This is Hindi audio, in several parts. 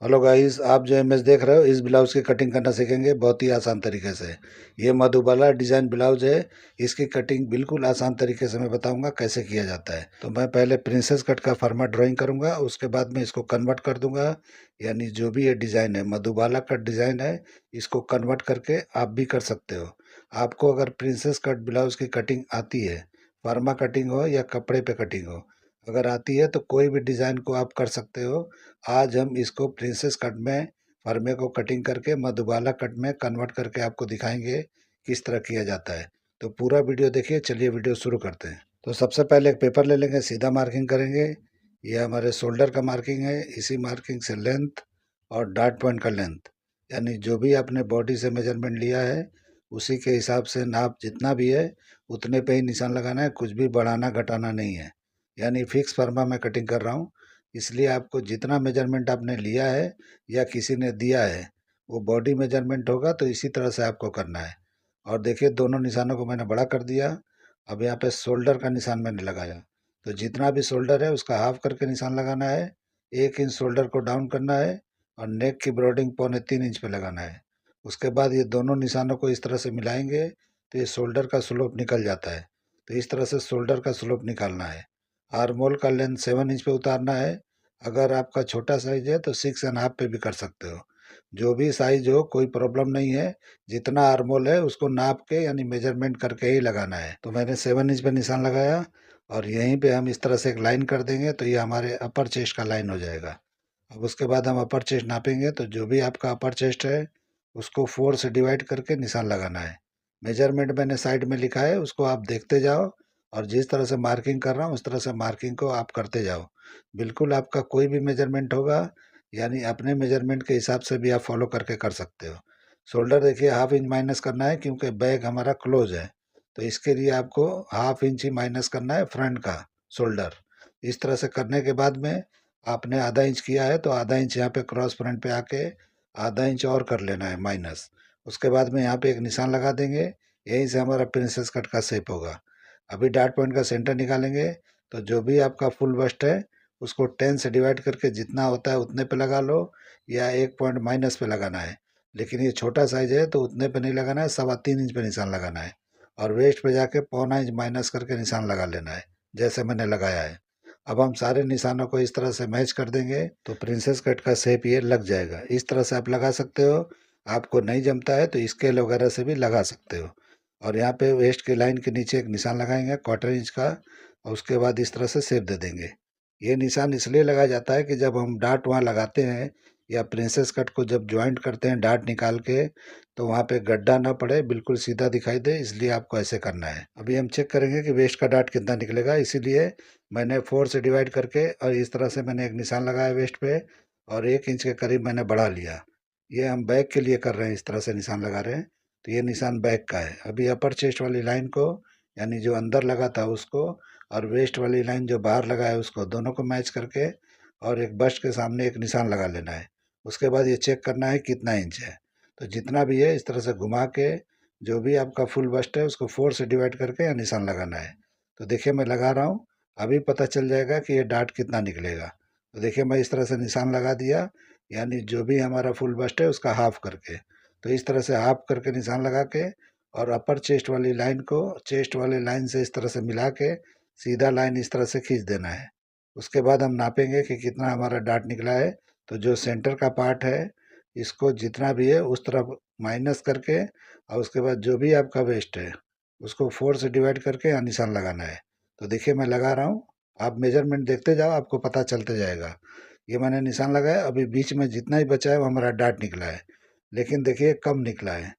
हेलो गाइस, आप जो इमेज देख रहे हो इस ब्लाउज की कटिंग करना सीखेंगे बहुत ही आसान तरीके से। ये मधुबाला डिजाइन ब्लाउज है। इसकी कटिंग बिल्कुल आसान तरीके से मैं बताऊंगा कैसे किया जाता है। तो मैं पहले प्रिंसेस कट का फॉर्मेट ड्राइंग करूंगा, उसके बाद में इसको कन्वर्ट कर दूंगा। यानी जो भी ये डिजाइन है मधुबाला कट डिजाइन है, इसको कन्वर्ट करके आप भी कर सकते हो। आपको अगर प्रिंसेस कट ब्लाउज की कटिंग आती है, फर्मा कटिंग हो या कपड़े पे कटिंग हो, अगर आती है तो कोई भी डिजाइन को आप कर सकते हो। आज हम इसको प्रिंसेस कट में फरमे को कटिंग करके मधुबाला कट में कन्वर्ट करके आपको दिखाएंगे किस तरह किया जाता है। तो पूरा वीडियो देखिए। चलिए वीडियो शुरू करते हैं। तो सबसे पहले एक पेपर ले लेंगे, सीधा मार्किंग करेंगे। ये हमारे शोल्डर का मार्किंग है। इसी मार्किंग से लेंथ और डार्ट पॉइंट का लेंथ, यानी जो भी आपने बॉडी से मेजरमेंट लिया है उसी के हिसाब से नाप जितना भी है उतने पे ही निशान लगाना है। कुछ भी बढ़ाना घटाना नहीं है। यानी फिक्स फर्मा में कटिंग कर रहा हूँ, इसलिए आपको जितना मेजरमेंट आपने लिया है या किसी ने दिया है वो बॉडी मेजरमेंट होगा, तो इसी तरह से आपको करना है। और देखिए दोनों निशानों को मैंने बड़ा कर दिया। अब यहाँ पे शोल्डर का निशान मैंने लगाया, तो जितना भी शोल्डर है उसका हाफ करके निशान लगाना है। 1 इंच शोल्डर को डाउन करना है और नेक की ब्रॉडिंग 2.25 इंच पे लगाना है। उसके बाद ये दोनों निशानों को इस तरह से मिलाएंगे तो ये शोल्डर का स्लोप निकल जाता है। तो इस तरह से शोल्डर का स्लोप निकालना है। आर्मोल का लेंथ 7 इंच पे उतारना है। अगर आपका छोटा साइज है तो 6.5 पे भी कर सकते हो। जो भी साइज हो कोई प्रॉब्लम नहीं है। जितना आर्मोल है उसको नाप के यानी मेजरमेंट करके ही लगाना है। तो मैंने 7 इंच पे निशान लगाया और यहीं पे हम इस तरह से एक लाइन कर देंगे तो ये हमारे अपर चेस्ट का लाइन हो जाएगा। अब उसके बाद हम अपर चेस्ट नापेंगे, तो जो भी आपका अपर चेस्ट है उसको 4 से डिवाइड करके निशान लगाना है। मेजरमेंट मैंने साइड में लिखा है, उसको आप देखते जाओ और जिस तरह से मार्किंग कर रहा हूँ उस तरह से मार्किंग को आप करते जाओ। बिल्कुल आपका कोई भी मेजरमेंट होगा यानी अपने मेजरमेंट के हिसाब से भी आप फॉलो करके कर सकते हो। शोल्डर देखिए 1/2 इंच माइनस करना है क्योंकि बैक हमारा क्लोज है। तो इसके लिए आपको 1/2 इंच ही माइनस करना है फ्रंट का शोल्डर। इस तरह से करने के बाद में आपने आधा इंच किया है तो आधा इंच यहाँ पे क्रॉस फ्रंट पे आके आधा इंच और कर लेना है माइनस। उसके बाद में यहाँ पे एक निशान लगा देंगे। यहीं से हमारा प्रिंसेस कट का शेप होगा। अभी डार्ट पॉइंट का सेंटर निकालेंगे, तो जो भी आपका फुल बस्ट है उसको 10 से डिवाइड करके जितना होता है उतने पे लगा लो, या 1 पॉइंट माइनस पे लगाना है। लेकिन ये छोटा साइज है तो उतने पे नहीं लगाना है, 3.25 इंच पे निशान लगाना है। और वेस्ट पे जाके 0.25 इंच माइनस करके निशान लगा लेना है, जैसे मैंने लगाया है। अब हम सारे निशानों को इस तरह से मैच कर देंगे तो प्रिंसेस कट का शेप ये लग जाएगा। इस तरह से आप लगा सकते हो। आपको नहीं जमता है तो स्केल वगैरह से भी लगा सकते हो। और यहाँ पे वेस्ट के लाइन के नीचे एक निशान लगाएंगे 1/4 इंच का, और उसके बाद इस तरह से शेप दे देंगे। ये निशान इसलिए लगाया जाता है कि जब हम डार्ट वहाँ लगाते हैं या प्रिंसेस कट को जब ज्वाइंट करते हैं डार्ट निकाल के, तो वहाँ पे गड्ढा ना पड़े, बिल्कुल सीधा दिखाई दे, इसलिए आपको ऐसे करना है। अभी हम चेक करेंगे कि वेस्ट का डार्ट कितना निकलेगा, इसीलिए मैंने 4 से डिवाइड करके और इस तरह से मैंने एक निशान लगाया वेस्ट पे, और 1 इंच के करीब मैंने बढ़ा लिया। ये हम बैक के लिए कर रहे हैं, इस तरह से निशान लगा रहे हैं। तो ये निशान बैक का है। अभी अपर चेस्ट वाली लाइन को, यानी जो अंदर लगा था उसको, और वेस्ट वाली लाइन जो बाहर लगा है उसको, दोनों को मैच करके और एक बस्ट के सामने एक निशान लगा लेना है। उसके बाद ये चेक करना है कितना इंच है। तो जितना भी है इस तरह से घुमा के जो भी आपका फुल बस्ट है उसको 4 से डिवाइड करके या निशान लगाना है। तो देखिए मैं लगा रहा हूँ, अभी पता चल जाएगा कि ये डार्ट कितना निकलेगा। तो देखिए मैं इस तरह से निशान लगा दिया, यानी जो भी हमारा फुल बस्ट है उसका हाफ करके। तो इस तरह से हाफ करके निशान लगा के और अपर चेस्ट वाली लाइन को चेस्ट वाली लाइन से इस तरह से मिला के सीधा लाइन इस तरह से खींच देना है। उसके बाद हम नापेंगे कि कितना हमारा डार्ट निकला है। तो जो सेंटर का पार्ट है इसको जितना भी है उस तरफ माइनस करके, और उसके बाद जो भी आपका वेस्ट है उसको 4 से डिवाइड करके यहाँ निशान लगाना है। तो देखिए मैं लगा रहा हूँ, आप मेजरमेंट देखते जाओ, आपको पता चलते जाएगा। ये मैंने निशान लगाया, अभी बीच में जितना ही बचा है वो हमारा डार्ट निकला है। लेकिन देखिए कम निकला है।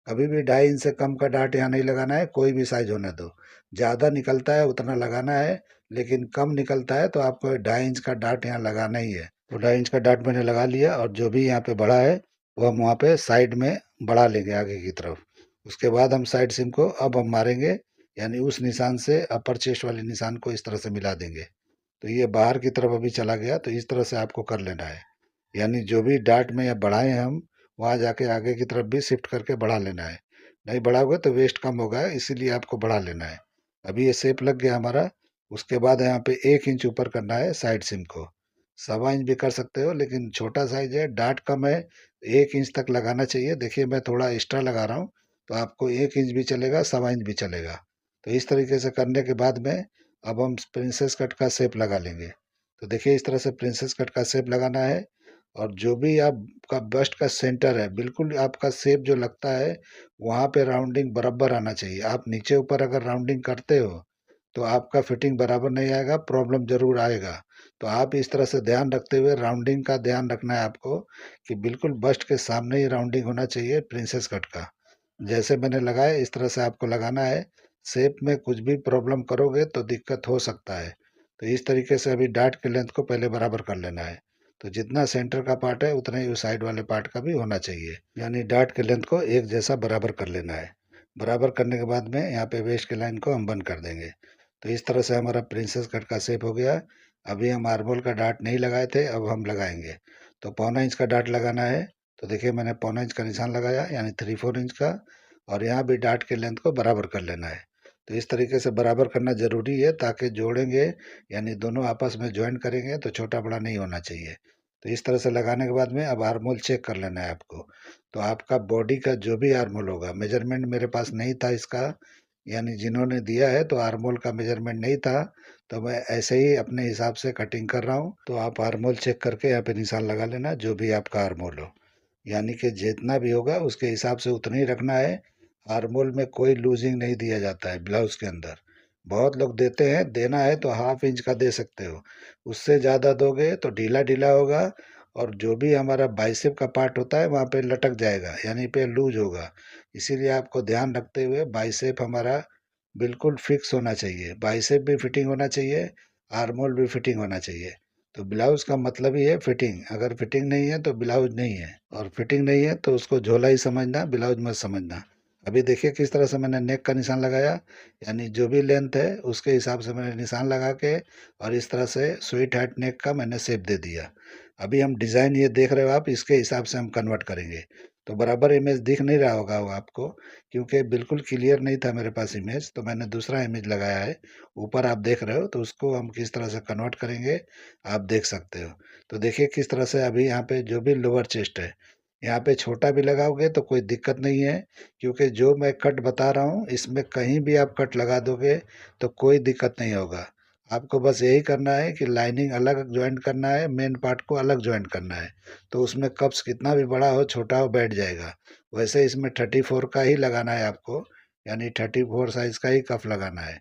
कभी भी 2.5 इंच से कम का डार्ट यहाँ नहीं लगाना है, कोई भी साइज होने दो। ज़्यादा निकलता है उतना लगाना है, लेकिन कम निकलता है तो आपको 2.5 इंच का डार्ट यहाँ लगाना ही है। तो 2.5 इंच का डार्ट मैंने लगा लिया, और जो भी यहाँ पे बड़ा है वो हम वहाँ पे साइड में बढ़ा लेंगे आगे की तरफ। उसके बाद हम साइड सिम को अब हम मारेंगे, यानी उस निशान से अपर चेस्ट वाले निशान को इस तरह से मिला देंगे। तो ये बाहर की तरफ अभी चला गया, तो इस तरह से आपको कर लेना है। यानी जो भी डार्ट में या बढ़ाए हम वहाँ जाके आगे की तरफ भी शिफ्ट करके बढ़ा लेना है। नहीं बढ़ाओगे तो वेस्ट कम होगा, इसीलिए आपको बढ़ा लेना है। अभी ये शेप लग गया हमारा। उसके बाद यहाँ पे 1 इंच ऊपर करना है साइड सिम को। 1.25 इंच भी कर सकते हो, लेकिन छोटा साइज है, डार्ट कम है, 1 इंच तक लगाना चाहिए। देखिए मैं थोड़ा एक्स्ट्रा लगा रहा हूँ, तो आपको 1 इंच भी चलेगा, 1.25 इंच भी चलेगा। तो इस तरीके से करने के बाद में अब हम प्रिंसेस कट का शेप लगा लेंगे। तो देखिए इस तरह से प्रिंसेस कट का शेप लगाना है, और जो भी आपका बस्ट का सेंटर है, बिल्कुल आपका शेप जो लगता है वहाँ पे राउंडिंग बराबर आना चाहिए। आप नीचे ऊपर अगर राउंडिंग करते हो तो आपका फिटिंग बराबर नहीं आएगा, प्रॉब्लम ज़रूर आएगा। तो आप इस तरह से ध्यान रखते हुए राउंडिंग का ध्यान रखना है आपको, कि बिल्कुल बस्ट के सामने ही राउंडिंग होना चाहिए प्रिंसेस कट का। जैसे मैंने लगाया इस तरह से आपको लगाना है। शेप में कुछ भी प्रॉब्लम करोगे तो दिक्कत हो सकता है। तो इस तरीके से अभी डार्ट की लेंथ को पहले बराबर कर लेना है। तो जितना सेंटर का पार्ट है उतना ही उस साइड वाले पार्ट का भी होना चाहिए, यानी डार्ट की लेंथ को एक जैसा बराबर कर लेना है। बराबर करने के बाद में यहाँ पे वेस्ट की लाइन को हम बंद कर देंगे। तो इस तरह से हमारा प्रिंसेस कट का शेप हो गया। अभी हम आर्मोल का डार्ट नहीं लगाए थे, अब हम लगाएंगे। तो 1.25 इंच का डार्ट लगाना है। तो देखिए मैंने 1.25 इंच का निशान लगाया, यानी 3/4 इंच का। और यहाँ भी डार्ट के लेंथ को बराबर कर लेना है। तो इस तरीके से बराबर करना जरूरी है, ताकि जोड़ेंगे यानी दोनों आपस में ज्वाइन करेंगे तो छोटा बड़ा नहीं होना चाहिए। तो इस तरह से लगाने के बाद में अब आर्मोल चेक कर लेना है आपको। तो आपका बॉडी का जो भी आर्मोल होगा, मेजरमेंट मेरे पास नहीं था इसका, यानी जिन्होंने दिया है तो आर्मोल का मेजरमेंट नहीं था, तो मैं ऐसे ही अपने हिसाब से कटिंग कर रहा हूँ। तो आप आर्मोल चेक करके यहाँ पे निशान लगा लेना, जो भी आपका आर्मोल हो, यानी कि जितना भी होगा उसके हिसाब से उतना ही रखना है। आर्मोल में कोई लूजिंग नहीं दिया जाता है ब्लाउज के अंदर। बहुत लोग देते हैं, देना है तो 1/2 इंच का दे सकते हो, उससे ज़्यादा दोगे तो ढीला ढीला होगा, और जो भी हमारा बाइसेप का पार्ट होता है वहाँ पे लटक जाएगा, यानी पे लूज होगा। इसीलिए आपको ध्यान रखते हुए बाइसेप हमारा बिल्कुल फिक्स होना चाहिए, बाइसेप भी फिटिंग होना चाहिए, आर्मोल भी फिटिंग होना चाहिए। तो ब्लाउज का मतलब ही है फिटिंग। अगर फिटिंग नहीं है तो ब्लाउज नहीं है, और फिटिंग नहीं है तो उसको झोला ही समझना, ब्लाउज मत समझना। अभी देखिए किस तरह से मैंने नेक का निशान लगाया, यानी जो भी लेंथ है उसके हिसाब से मैंने निशान लगा के, और इस तरह से स्वीट हार्ट नेक का मैंने शेप दे दिया। अभी हम डिज़ाइन ये देख रहे हो आप, इसके हिसाब से हम कन्वर्ट करेंगे। तो बराबर इमेज दिख नहीं रहा होगा वो आपको, क्योंकि बिल्कुल क्लियर नहीं था मेरे पास इमेज, तो मैंने दूसरा इमेज लगाया है। ऊपर आप देख रहे हो, तो उसको हम किस तरह से कन्वर्ट करेंगे आप देख सकते हो। तो देखिए किस तरह से अभी यहाँ पे जो भी लोअर चेस्ट है, यहाँ पे छोटा भी लगाओगे तो कोई दिक्कत नहीं है, क्योंकि जो मैं कट बता रहा हूँ इसमें कहीं भी आप कट लगा दोगे तो कोई दिक्कत नहीं होगा। आपको बस यही करना है कि लाइनिंग अलग ज्वाइंट करना है, मेन पार्ट को अलग ज्वाइंट करना है। तो उसमें कप्स कितना भी बड़ा हो छोटा हो बैठ जाएगा। वैसे इसमें 34 का ही लगाना है आपको, यानी 34 साइज का ही कफ लगाना है।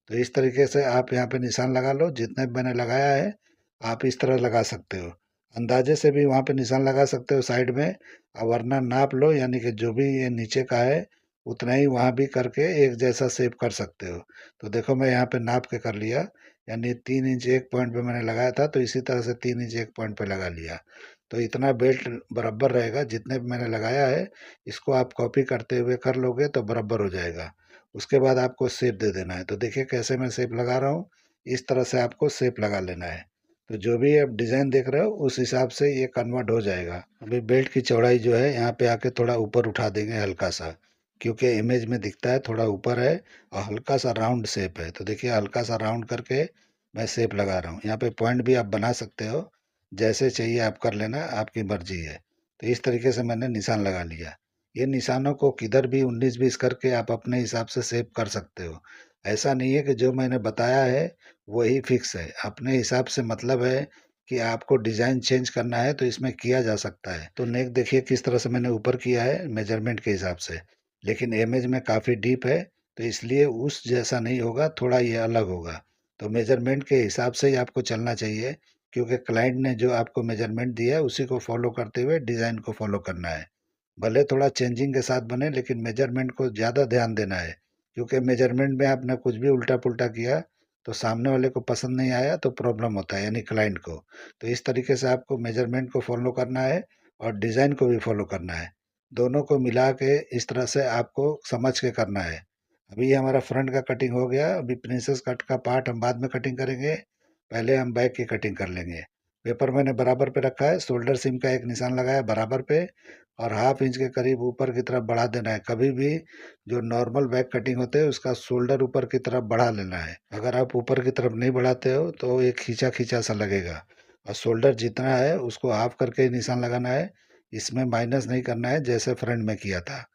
तो इस तरीके से आप यहाँ पे निशान लगा लो, जितने भी मैंने लगाया है आप इस तरह लगा सकते हो। अंदाजे से भी वहाँ पे निशान लगा सकते हो साइड में, और वरना नाप लो, यानी कि जो भी ये नीचे का है उतना ही वहाँ भी करके एक जैसा शेप कर सकते हो। तो देखो मैं यहाँ पे नाप के कर लिया, यानी 3 इंच एक पॉइंट पे मैंने लगाया था, तो इसी तरह से 3 इंच एक पॉइंट पे लगा लिया। तो इतना बेल्ट बराबर रहेगा जितने भी मैंने लगाया है। इसको आप कॉपी करते हुए कर लोगे तो बराबर हो जाएगा। उसके बाद आपको शेप दे देना है। तो देखिए कैसे मैं शेप लगा रहा हूँ, इस तरह से आपको शेप लगा लेना है। तो जो भी आप डिज़ाइन देख रहे हो उस हिसाब से ये कन्वर्ट हो जाएगा। अभी बेल्ट की चौड़ाई जो है यहाँ पे आके थोड़ा ऊपर उठा देंगे हल्का सा, क्योंकि इमेज में दिखता है थोड़ा ऊपर है, और हल्का सा राउंड शेप है। तो देखिए हल्का सा राउंड करके मैं शेप लगा रहा हूँ। यहाँ पे पॉइंट भी आप बना सकते हो, जैसे चाहिए आप कर लेना, आपकी मर्जी है। तो इस तरीके से मैंने निशान लगा लिया। ये निशानों को किधर भी 19-20 करके आप अपने हिसाब से सेव कर सकते हो। ऐसा नहीं है कि जो मैंने बताया है वही फिक्स है। अपने हिसाब से मतलब है कि आपको डिज़ाइन चेंज करना है तो इसमें किया जा सकता है। तो नेक देखिए किस तरह से मैंने ऊपर किया है मेजरमेंट के हिसाब से, लेकिन इमेज में काफ़ी डीप है, तो इसलिए उस जैसा नहीं होगा, थोड़ा ये अलग होगा। तो मेजरमेंट के हिसाब से ही आपको चलना चाहिए, क्योंकि क्लाइंट ने जो आपको मेजरमेंट दिया है उसी को फॉलो करते हुए डिज़ाइन को फॉलो करना है। भले थोड़ा चेंजिंग के साथ बने, लेकिन मेजरमेंट को ज़्यादा ध्यान देना है, क्योंकि मेजरमेंट में आपने कुछ भी उल्टा पुल्टा किया तो सामने वाले को पसंद नहीं आया तो प्रॉब्लम होता है, यानी क्लाइंट को। तो इस तरीके से आपको मेजरमेंट को फॉलो करना है, और डिज़ाइन को भी फॉलो करना है। दोनों को मिला के इस तरह से आपको समझ के करना है। अभी ये हमारा फ्रंट का कटिंग हो गया। अभी प्रिंसेस कट का पार्ट हम बाद में कटिंग करेंगे, पहले हम बैक की कटिंग कर लेंगे। पेपर मैंने बराबर पे रखा है, शोल्डर सीम का एक निशान लगाया बराबर पे, और 1/2 इंच के करीब ऊपर की तरफ बढ़ा देना है। कभी भी जो नॉर्मल बैक कटिंग होते है उसका शोल्डर ऊपर की तरफ बढ़ा लेना है। अगर आप ऊपर की तरफ नहीं बढ़ाते हो तो ये खींचा खींचा सा लगेगा। और शोल्डर जितना है उसको हाफ करके ही निशान लगाना है, इसमें माइनस नहीं करना है जैसे फ्रंट में किया था।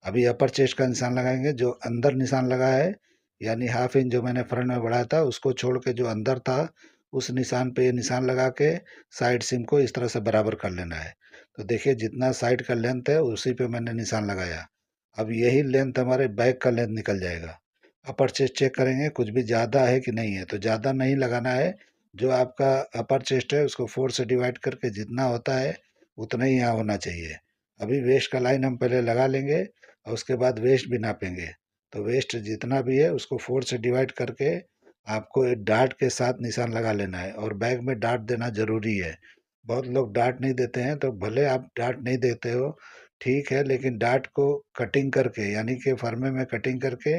अभी अपर चेस्ट का निशान लगाएंगे, जो अंदर निशान लगा है यानी हाफ इंच जो मैंने फ्रंट में बढ़ाया था उसको छोड़ के जो अंदर था उस निशान पे ये निशान लगा के साइड सीम को इस तरह से बराबर कर लेना है। तो देखिए जितना साइड का लेंथ है उसी पे मैंने निशान लगाया। अब यही लेंथ हमारे बैक का लेंथ निकल जाएगा। अपर चेस्ट चेक करेंगे कुछ भी ज़्यादा है कि नहीं है, तो ज़्यादा नहीं लगाना है। जो आपका अपर चेस्ट है उसको 4 से डिवाइड करके जितना होता है उतना ही यहाँ होना चाहिए। अभी वेस्ट का लाइन हम पहले लगा लेंगे और उसके बाद वेस्ट भी नापेंगे। तो वेस्ट जितना भी है उसको 4 से डिवाइड करके आपको एक डार्ट के साथ निशान लगा लेना है, और बैग में डार्ट देना ज़रूरी है। बहुत लोग डार्ट नहीं देते हैं, तो भले आप डार्ट नहीं देते हो ठीक है, लेकिन डार्ट को कटिंग करके यानी कि फरमे में कटिंग करके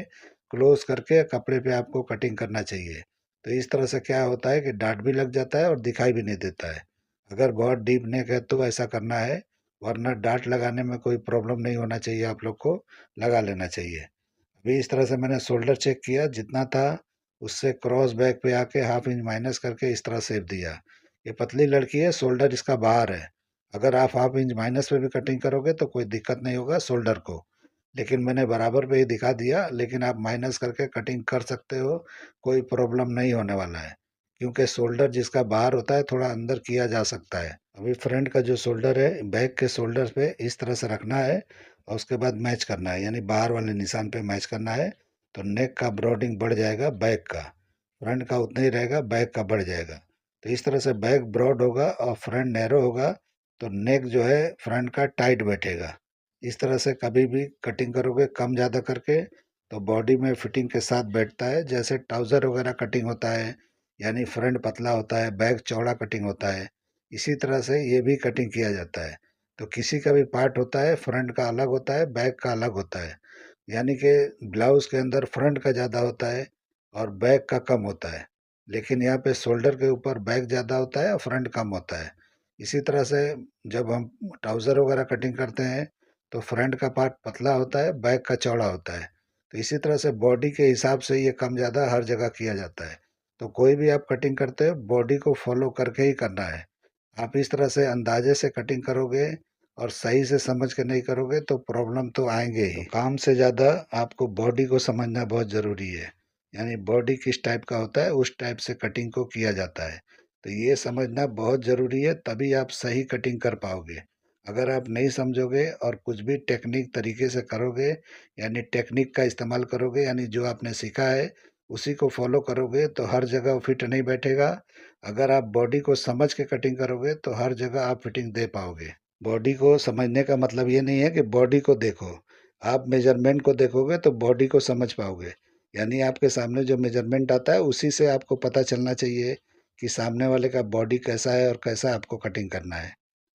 क्लोज करके कपड़े पे आपको कटिंग करना चाहिए। तो इस तरह से क्या होता है कि डार्ट भी लग जाता है और दिखाई भी नहीं देता है। अगर बहुत डीप नेक है तो ऐसा करना है, वरना डार्ट लगाने में कोई प्रॉब्लम नहीं होना चाहिए, आप लोग को लगा लेना चाहिए। अभी इस तरह से मैंने शोल्डर चेक किया, जितना था उससे क्रॉस बैक पे आके हाफ इंच माइनस करके इस तरह शेप दिया। ये पतली लड़की है, शोल्डर इसका बाहर है। अगर आप हाफ इंच माइनस पे भी कटिंग करोगे तो कोई दिक्कत नहीं होगा शोल्डर को, लेकिन मैंने बराबर पे ही दिखा दिया। लेकिन आप माइनस करके कटिंग कर सकते हो, कोई प्रॉब्लम नहीं होने वाला है, क्योंकि शोल्डर जिसका बाहर होता है थोड़ा अंदर किया जा सकता है। अभी फ्रंट का जो शोल्डर है बैक के शोल्डर पे इस तरह से रखना है और उसके बाद मैच करना है, यानी बाहर वाले निशान पे मैच करना है। तो नेक का ब्रॉडिंग बढ़ जाएगा, बैक का फ्रंट का उतना ही रहेगा, बैक का बढ़ जाएगा। तो इस तरह से बैक ब्रॉड होगा और फ्रंट नैरो होगा, तो नेक जो है फ्रंट का टाइट बैठेगा। इस तरह से कभी भी कटिंग करोगे कम ज़्यादा करके तो बॉडी में फिटिंग के साथ बैठता है। जैसे ट्राउज़र वगैरह कटिंग होता है, यानी फ्रंट पतला होता है बैक चौड़ा कटिंग होता है, इसी तरह से ये भी कटिंग किया जाता है। तो किसी का भी पार्ट होता है फ्रंट का अलग होता है बैक का अलग होता है, यानी कि ब्लाउज के अंदर फ्रंट का ज़्यादा होता है और बैक का कम होता है। लेकिन यहाँ पे शोल्डर के ऊपर बैक ज़्यादा होता है और फ्रंट कम होता है। इसी तरह से जब हम ट्राउज़र वगैरह कटिंग करते हैं तो फ्रंट का पार्ट पतला होता है बैक का चौड़ा होता है। तो इसी तरह से बॉडी के हिसाब से ये कम ज़्यादा हर जगह किया जाता है। तो कोई भी आप कटिंग करते हो बॉडी को फॉलो करके ही करना है। आप इस तरह से अंदाजे से कटिंग करोगे और सही से समझ के नहीं करोगे तो प्रॉब्लम तो आएंगे ही। तो काम से ज़्यादा आपको बॉडी को समझना बहुत ज़रूरी है, यानी बॉडी किस टाइप का होता है उस टाइप से कटिंग को किया जाता है। तो ये समझना बहुत ज़रूरी है, तभी आप सही कटिंग कर पाओगे। अगर आप नहीं समझोगे और कुछ भी टेक्निक तरीके से करोगे, यानी टेक्निक का इस्तेमाल करोगे, यानी जो आपने सीखा है उसी को फॉलो करोगे, तो हर जगह फिट नहीं बैठेगा। अगर आप बॉडी को समझ के कटिंग करोगे तो हर जगह आप फिटिंग दे पाओगे। बॉडी को समझने का मतलब ये नहीं है कि बॉडी को देखो, आप मेजरमेंट को देखोगे तो बॉडी को समझ पाओगे। यानी आपके सामने जो मेजरमेंट आता है उसी से आपको पता चलना चाहिए कि सामने वाले का बॉडी कैसा है और कैसा आपको कटिंग करना है।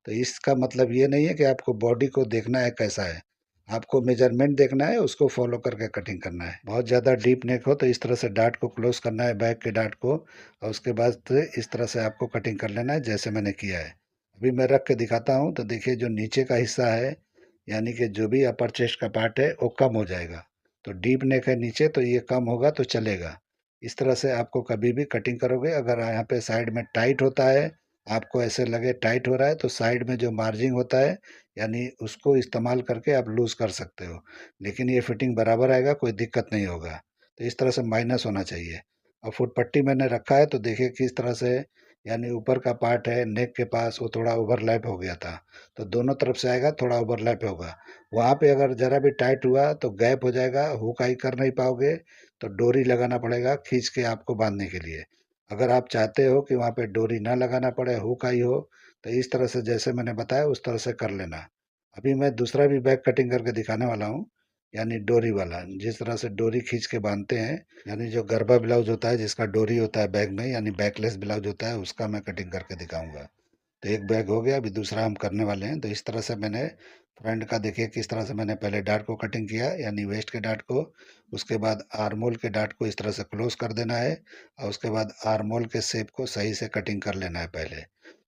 तो इसका मतलब ये नहीं है कि आपको बॉडी को देखना है कैसा है, आपको मेजरमेंट देखना है, उसको फॉलो करके कटिंग करना है। बहुत ज़्यादा डीप नेक हो तो इस तरह से डार्ट को क्लोज करना है बैक के डार्ट को, और उसके बाद से इस तरह से आपको कटिंग कर लेना है जैसे मैंने किया है। अभी मैं रख के दिखाता हूँ, तो देखिए जो नीचे का हिस्सा है यानी कि जो भी अपर चेस्ट का पार्ट है वो कम हो जाएगा। तो डीप नेक है नीचे तो ये कम होगा तो चलेगा। इस तरह से आपको कभी भी कटिंग करोगे, अगर यहाँ पे साइड में टाइट होता है, आपको ऐसे लगे टाइट हो रहा है, तो साइड में जो मार्जिंग होता है यानी उसको इस्तेमाल करके आप लूज़ कर सकते हो। लेकिन ये फिटिंग बराबर आएगा, कोई दिक्कत नहीं होगा। तो इस तरह से माइनस होना चाहिए। और फुट पट्टी मैंने रखा है तो देखिए किस तरह से, यानी ऊपर का पार्ट है नेक के पास वो थोड़ा ओवरलैप हो गया था, तो दोनों तरफ से आएगा थोड़ा ओवरलैप होगा। वहाँ पे अगर ज़रा भी टाइट हुआ तो गैप हो जाएगा, हुक आई कर नहीं पाओगे, तो डोरी लगाना पड़ेगा खींच के आपको बांधने के लिए। अगर आप चाहते हो कि वहाँ पे डोरी ना लगाना पड़े, हुक आई हो, तो इस तरह से जैसे मैंने बताया उस तरह से कर लेना। अभी मैं दूसरा भी बैग कटिंग करके दिखाने वाला हूँ, यानी डोरी वाला, जिस तरह से डोरी खींच के बांधते हैं, यानी जो गरबा ब्लाउज होता है जिसका डोरी होता है बैग में, यानी बैकलेस ब्लाउज होता है, उसका मैं कटिंग करके दिखाऊंगा। तो एक बैग हो गया, अभी दूसरा हम करने वाले हैं। तो इस तरह से मैंने फ्रंट का देखिए किस तरह से मैंने पहले डार्ट को कटिंग किया, यानी वेस्ट के डार्ट को। उसके बाद आर्म होल के डार्ट को इस तरह से क्लोज कर देना है, और उसके बाद आर्म होल के शेप को सही से कटिंग कर लेना है पहले।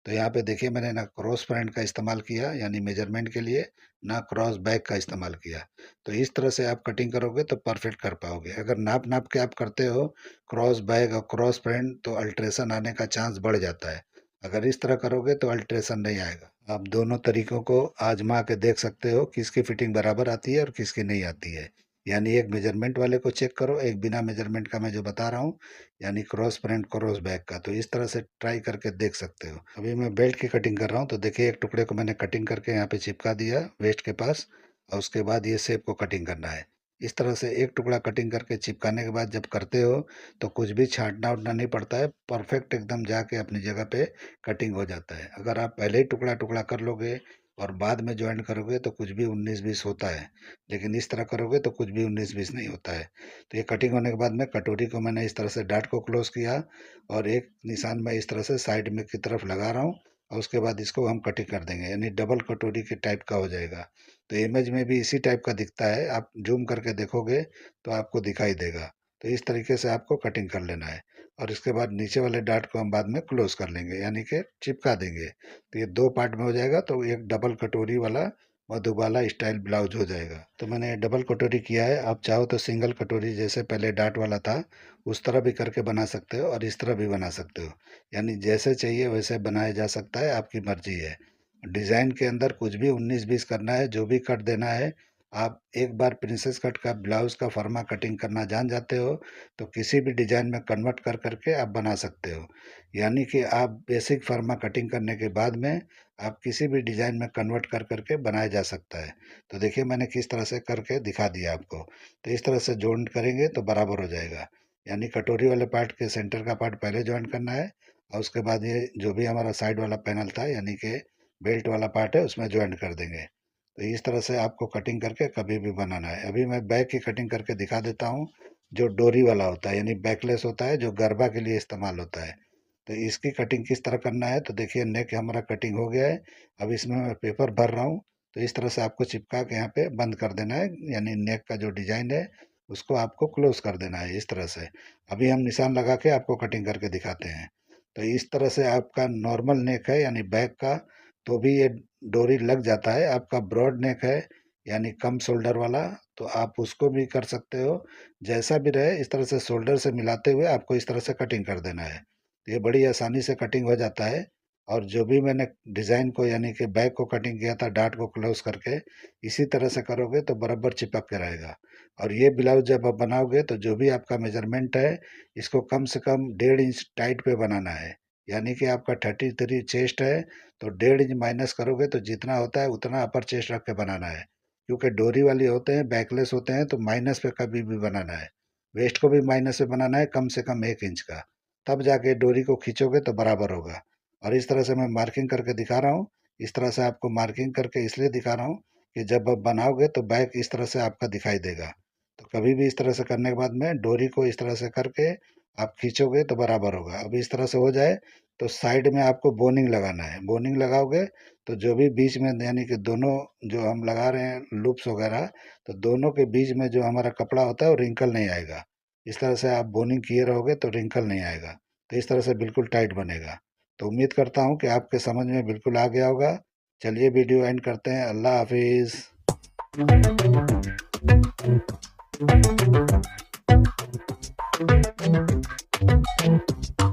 तो यहाँ पे देखिए मैंने ना क्रॉस फ्रंट का इस्तेमाल किया यानी मेजरमेंट के लिए, ना क्रॉस बैक का इस्तेमाल किया। तो इस तरह से आप कटिंग करोगे तो परफेक्ट कर पाओगे। अगर नाप नाप के आप करते हो क्रॉस बैक और क्रॉस फ्रंट तो अल्ट्रेशन आने का चांस बढ़ जाता है। अगर इस तरह करोगे तो अल्ट्रेशन नहीं आएगा। आप दोनों तरीकों को आजमा के देख सकते हो किसकी फिटिंग बराबर आती है और किसकी नहीं आती है। यानी एक मेजरमेंट वाले को चेक करो, एक बिना मेजरमेंट का मैं जो बता रहा हूँ, यानी क्रॉस फ्रंट क्रॉस बैक का। तो इस तरह से ट्राई करके देख सकते हो। अभी मैं बेल्ट की कटिंग कर रहा हूँ, तो देखिए एक टुकड़े को मैंने कटिंग करके यहाँ पे चिपका दिया वेस्ट के पास, और उसके बाद ये शेप को कटिंग करना है। इस तरह से एक टुकड़ा कटिंग करके चिपकाने के बाद जब करते हो तो कुछ भी छांटना उटना नहीं पड़ता है, परफेक्ट एकदम जाके अपनी जगह पे कटिंग हो जाता है। अगर आप पहले ही टुकड़ा टुकड़ा कर लोगे और बाद में ज्वाइन करोगे तो कुछ भी 19-20 होता है, लेकिन इस तरह करोगे तो कुछ भी 19-20 नहीं होता है। तो ये कटिंग होने के बाद में कटोरी को मैंने इस तरह से डाट को क्लोज किया, और एक निशान मैं इस तरह से साइड में की तरफ लगा रहा हूँ, और उसके बाद इसको हम कटिंग कर देंगे, यानी डबल कटोरी के टाइप का हो जाएगा। तो इमेज में भी इसी टाइप का दिखता है, आप जूम करके देखोगे तो आपको दिखाई देगा। तो इस तरीके से आपको कटिंग कर लेना है, और इसके बाद नीचे वाले डाट को हम बाद में क्लोज कर लेंगे, यानी कि चिपका देंगे। तो ये दो पार्ट में हो जाएगा, तो एक डबल कटोरी वाला मधुबाला स्टाइल ब्लाउज हो जाएगा। तो मैंने डबल कटोरी किया है, आप चाहो तो सिंगल कटोरी जैसे पहले डाट वाला था उस तरह भी करके बना सकते हो, और इस तरह भी बना सकते हो। यानी जैसे चाहिए वैसे बनाया जा सकता है, आपकी मर्जी है। डिज़ाइन के अंदर कुछ भी 19-20 करना है, जो भी कट देना है, आप एक बार प्रिंसेस कट का ब्लाउज का फर्मा कटिंग करना जान जाते हो तो किसी भी डिज़ाइन में कन्वर्ट कर करके आप बना सकते हो। यानी कि आप बेसिक फर्मा कटिंग करने के बाद में आप किसी भी डिज़ाइन में कन्वर्ट कर करके बनाया जा सकता है। तो देखिए मैंने किस तरह से करके दिखा दिया आपको। तो इस तरह से जॉइंट करेंगे तो बराबर हो जाएगा। यानी कटोरी वाले पार्ट के सेंटर का पार्ट पहले जॉइंट करना है, और उसके बाद ये जो भी हमारा साइड वाला पैनल था यानी कि बेल्ट वाला पार्ट है उसमें जॉइंट कर देंगे। तो इस तरह से आपको कटिंग करके कभी भी बनाना है। अभी मैं बैक की कटिंग करके दिखा देता हूँ, जो डोरी वाला होता है यानी बैकलेस होता है, जो गरबा के लिए इस्तेमाल होता है। तो इसकी कटिंग किस तरह करना है, तो देखिए नेक हमारा कटिंग हो गया है। अब इसमें मैं पेपर भर रहा हूँ, तो इस तरह से आपको चिपका के यहाँ पे बंद कर देना है, यानी नेक का जो डिजाइन है उसको आपको क्लोज कर देना है इस तरह से। अभी हम निशान लगा के आपको कटिंग करके दिखाते हैं। तो इस तरह से आपका नॉर्मल नेक है यानी बैक का, तो भी ये डोरी लग जाता है। आपका ब्रॉड नेक है यानी कम शोल्डर वाला, तो आप उसको भी कर सकते हो। जैसा भी रहे इस तरह से शोल्डर से मिलाते हुए आपको इस तरह से कटिंग कर देना है। तो ये बड़ी आसानी से कटिंग हो जाता है। और जो भी मैंने डिज़ाइन को यानी कि बैक को कटिंग किया था डाट को क्लोज करके, इसी तरह से करोगे तो बराबर चिपक के रहेगा। और ये ब्लाउज जब आप बनाओगे तो जो भी आपका मेजरमेंट है इसको कम से कम 1.5 इंच टाइट पे बनाना है। यानी कि आपका 33 चेस्ट है, तो 1.5 इंच माइनस करोगे तो जितना होता है उतना अपर चेस्ट रख के बनाना है। क्योंकि डोरी वाली होते हैं बैकलेस होते हैं, तो माइनस पे कभी भी बनाना है। वेस्ट को भी माइनस पे बनाना है कम से कम 1 इंच का, तब जाके डोरी को खींचोगे तो बराबर होगा। और इस तरह से मैं मार्किंग करके दिखा रहा हूँ। इस तरह से आपको मार्किंग करके इसलिए दिखा रहा हूँ कि जब आप बनाओगे तो बैक इस तरह से आपका दिखाई देगा। तो कभी भी इस तरह से करने के बाद में डोरी को इस तरह से करके आप खींचोगे तो बराबर होगा। अब इस तरह से हो जाए तो साइड में आपको बोनिंग लगाना है। बोनिंग लगाओगे तो जो भी बीच में यानी कि दोनों जो हम लगा रहे हैं लूप्स वगैरह, तो दोनों के बीच में जो हमारा कपड़ा होता है वो रिंकल नहीं आएगा। इस तरह से आप बोनिंग किए रहोगे तो रिंकल नहीं आएगा। तो इस तरह से बिल्कुल टाइट बनेगा। तो उम्मीद करता हूँ कि आपके समझ में बिल्कुल आ गया होगा। चलिए वीडियो एंड करते हैं। अल्लाह हाफिज़।